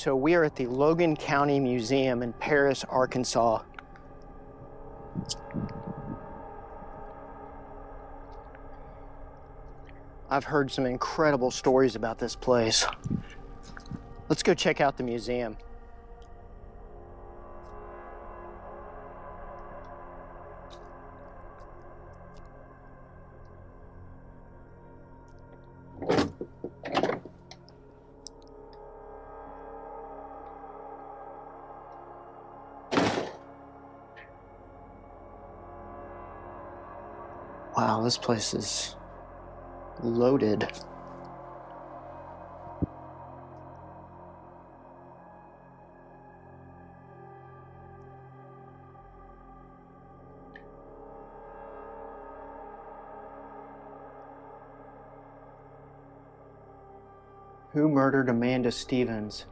So we are at the Logan County Museum in Paris, Arkansas. I've heard some incredible stories about this place. Let's go check out the museum. Wow, this place is loaded. Who murdered Amanda Stevens?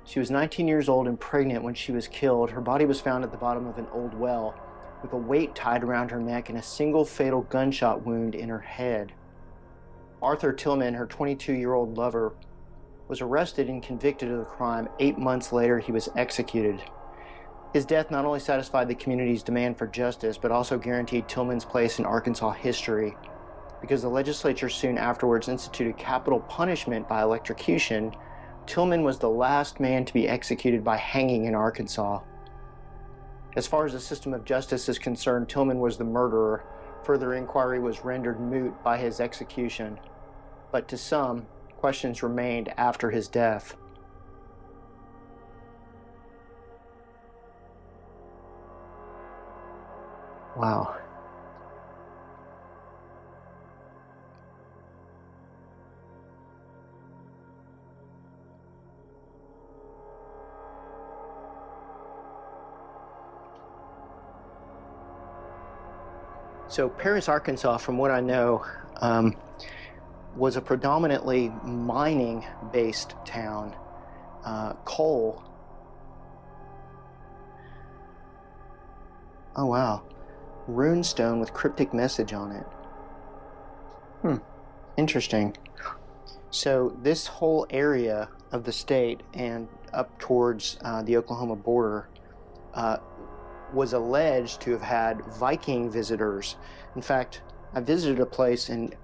She was 19 years old and pregnant when she was killed. Her body was found at the bottom of an old well, with a weight tied around her neck and a single fatal gunshot wound in her head. Arthur Tillman, her 22-year-old lover, was arrested and convicted of the crime. 8 months later, he was executed. His death not only satisfied the community's demand for justice, but also guaranteed Tillman's place in Arkansas history, because the legislature soon afterwards instituted capital punishment by electrocution. Tillman was the last man to be executed by hanging in Arkansas. As far as the system of justice is concerned, Tillman was the murderer. Further inquiry was rendered moot by his execution. But to some, questions remained after his death. Wow. So Paris, Arkansas, from what I know, was a predominantly mining-based town. Coal. Oh wow. Rune stone with cryptic message on it. Interesting. So this whole area of the state and up towards the Oklahoma border was alleged to have had Viking visitors. In fact, I visited a place in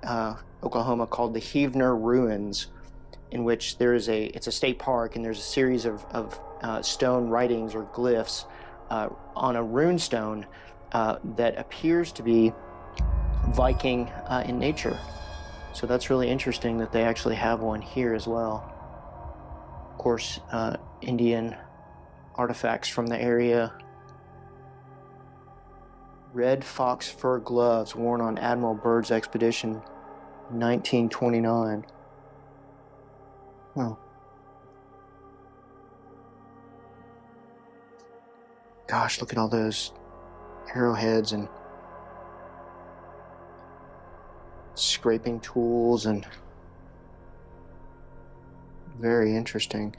Oklahoma called the Heavener Ruins, in which it's a state park, and there's a series of stone writings or glyphs on a rune stone that appears to be Viking in nature. So that's really interesting that they actually have one here as well. Of course, Indian artifacts from the area. Red fox fur gloves worn on Admiral Byrd's expedition in 1929. Oh. Gosh, look at all those arrowheads and scraping tools, and very interesting.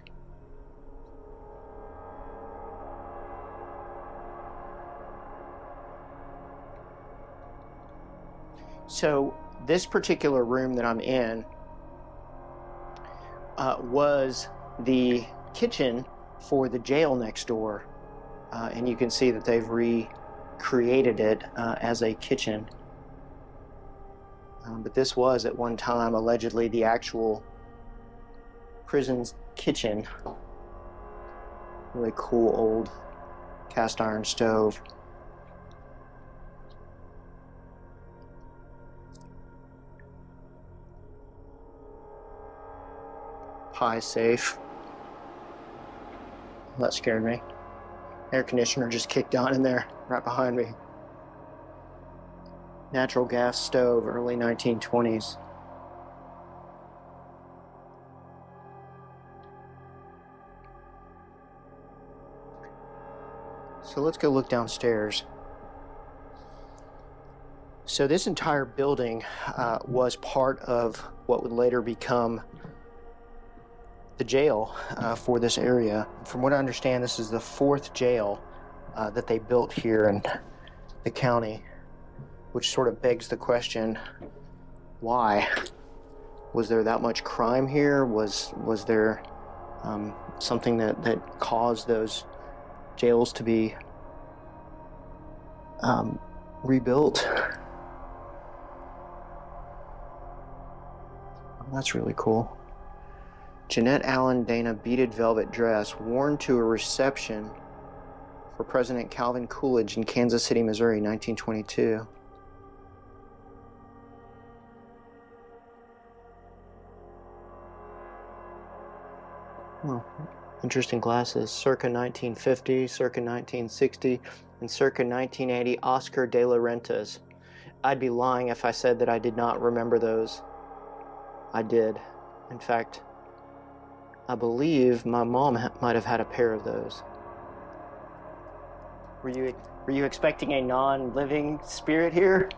So this particular room that I'm in was the kitchen for the jail next door. And you can see that they've recreated it as a kitchen. But this was at one time allegedly the actual prison's kitchen. Really cool old cast iron stove. Pie safe. That scared me. Air conditioner just kicked on in there, right behind me. Natural gas stove, early 1920s. So let's go look downstairs. So this entire building was part of what would later become the jail for this area. From what I understand, this is the 4th jail that they built here in the county, which sort of begs the question, why? Was there that much crime here? Was there something that caused those jails to be rebuilt. That's really cool. Jeanette Allen Dana beaded velvet dress worn to a reception for President Calvin Coolidge in Kansas City, Missouri, 1922. Oh, interesting glasses. Circa 1950, circa 1960, and circa 1980 Oscar de la Rentas. I'd be lying if I said that I did not remember those. I did. In fact, I believe my mom might have had a pair of those. Were you expecting a non-living spirit here?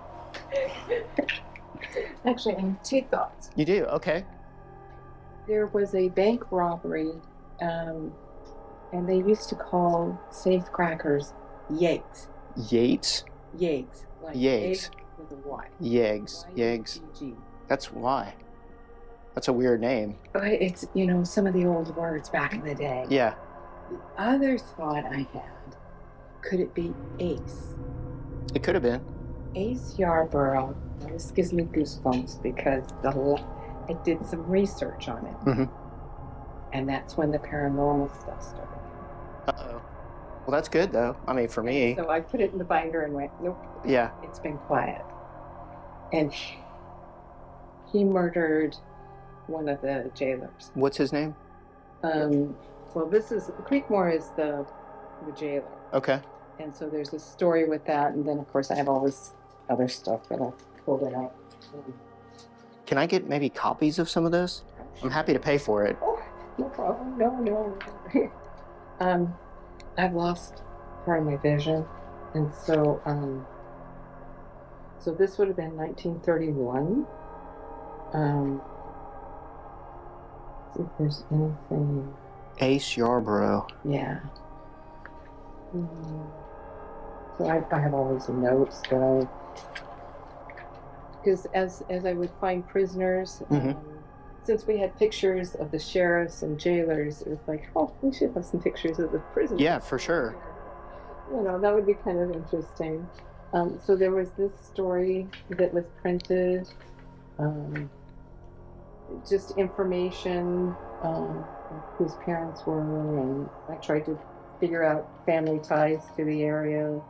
Actually, I have two thoughts. You do? Okay. There was a bank robbery, and they used to call safecrackers yeggs. Yates? Yeggs. Like Yeggs. egg with a Y. Yeggs. Yeggs. Y-E-G-G. That's why. That's a weird name. But it's, some of the old words back in the day. Yeah. The other thought I had, could it be Ace? It could have been. Ace Yarborough. This gives me goosebumps because I did some research on it. Mm-hmm. And that's when the paranormal stuff started. Uh-oh. Well, that's good, though. I mean, for me. So I put it in the binder and went, nope. Yeah. It's been quiet. And he murdered one of the jailers. What's his name? Well, Creekmore is the jailer. Okay. And so there's a story with that. And then, of course, I have all this other stuff that I pulled it out. Can I get maybe copies of some of this? I'm happy to pay for it. Oh, no problem. No. I've lost part of my vision. And so, so this would have been 1931. See if there's anything. Ace Yarborough. Yeah. So I have all these notes that because as I would find prisoners, since we had pictures of the sheriffs and jailers, it was like, oh, we should have some pictures of the prisoners. Yeah, for sure. That would be kind of interesting. So there was this story that was printed, just information, whose parents were, and I tried to figure out family ties to the area.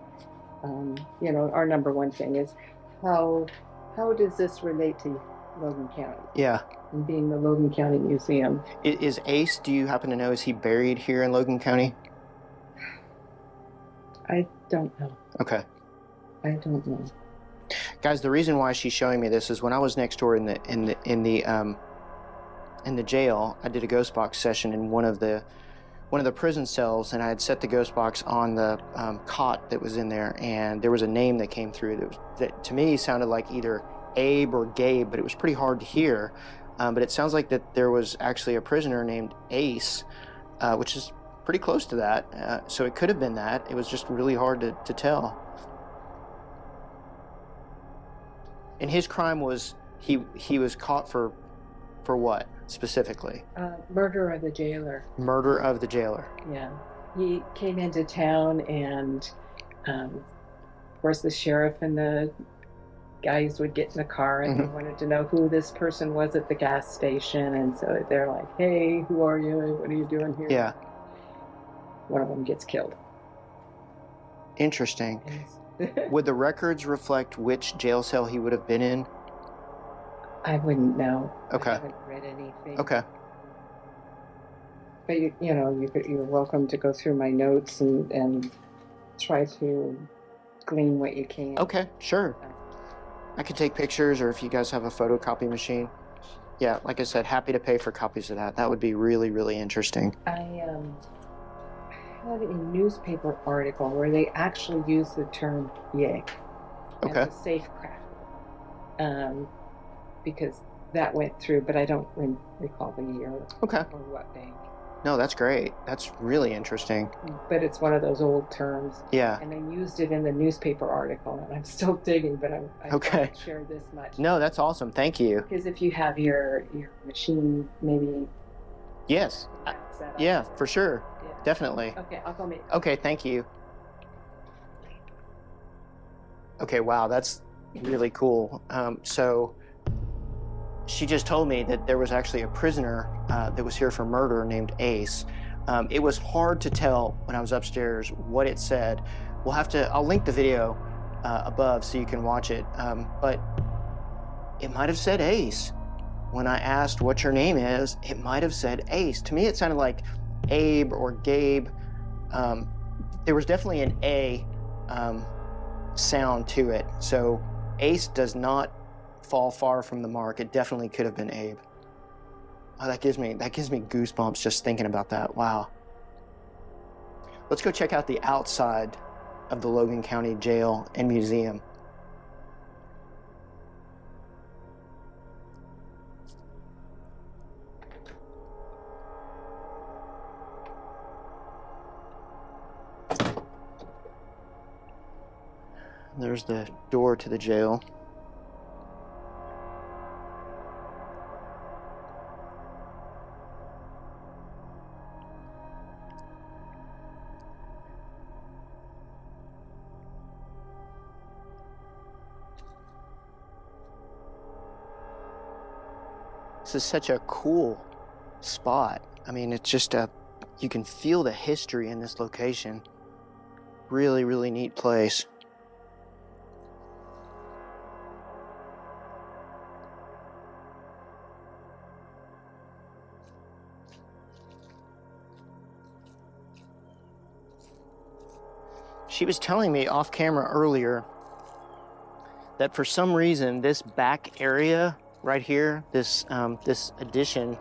Our number one thing is how does this relate to Logan County? Yeah. And being the Logan County Museum. Is Ace, do you happen to know, is he buried here in Logan County? I don't know. Okay. I don't know. Guys, the reason why she's showing me this is when I was next door in the jail, I did a ghost box session in one of the prison cells, and I had set the ghost box on the cot that was in there, and there was a name that came through that to me sounded like either Abe or Gabe, but it was pretty hard to hear. But it sounds like that there was actually a prisoner named Ace, which is pretty close to that. So it could have been that. It was just really hard to tell. And his crime was he was caught for what specifically? Murder of the jailer. Murder of the jailer. Yeah. He came into town and, of course, the sheriff and the guys would get in the car and they wanted to know who this person was at the gas station. And so they're like, hey, who are you? What are you doing here? Yeah. One of them gets killed. Interesting. Would the records reflect which jail cell he would have been in? I wouldn't know. Okay. I haven't read anything. Okay. But you're welcome to go through my notes and try to glean what you can. Okay, sure. I could take pictures, or if you guys have a photocopy machine. Yeah, like I said, happy to pay for copies of that. That would be really, really interesting. I had a newspaper article where they actually used the term yegg as a safecracker. Because that went through, but I don't recall the year or what bank. No, that's great. That's really interesting. But it's one of those old terms. Yeah. And they used it in the newspaper article, and I'm still digging, but I can't share this much. No, that's awesome. Thank you. Because if you have your machine maybe Yes. Set up. Yeah, for sure. Yeah. Definitely. Okay, I'll go meet. Okay, thank you. Okay, wow, that's really cool. So she just told me that there was actually a prisoner that was here for murder named Ace. It was hard to tell when I was upstairs what it said. I'll link the video above so you can watch it. But it might have said Ace. When I asked what your name is, it might have said Ace. To me, it sounded like Abe or Gabe. There was definitely an A sound to it. So Ace does not fall far from the mark. It definitely could have been Abe. Oh, that gives me goosebumps just thinking about that. Wow. Let's go check out the outside of the Logan County Jail and Museum. There's the door to the jail. This is such a cool spot. I mean, it's just you can feel the history in this location. Really, really neat place. She was telling me off camera earlier that for some reason this back area right here, this addition,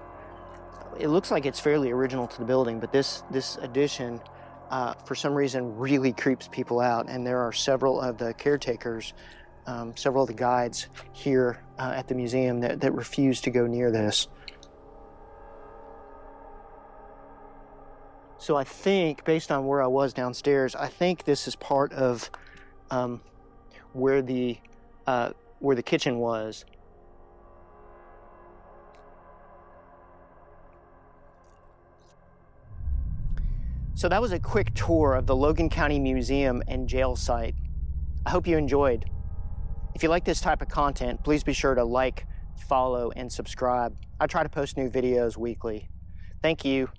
it looks like it's fairly original to the building, but this addition for some reason really creeps people out, and there are several of the caretakers, several of the guides here at the museum that refuse to go near this. So I think, based on where I was downstairs, I think this is part of where the kitchen was. So that was a quick tour of the Logan County Museum and jail site. I hope you enjoyed. If you like this type of content, please be sure to like, follow, and subscribe. I try to post new videos weekly. Thank you.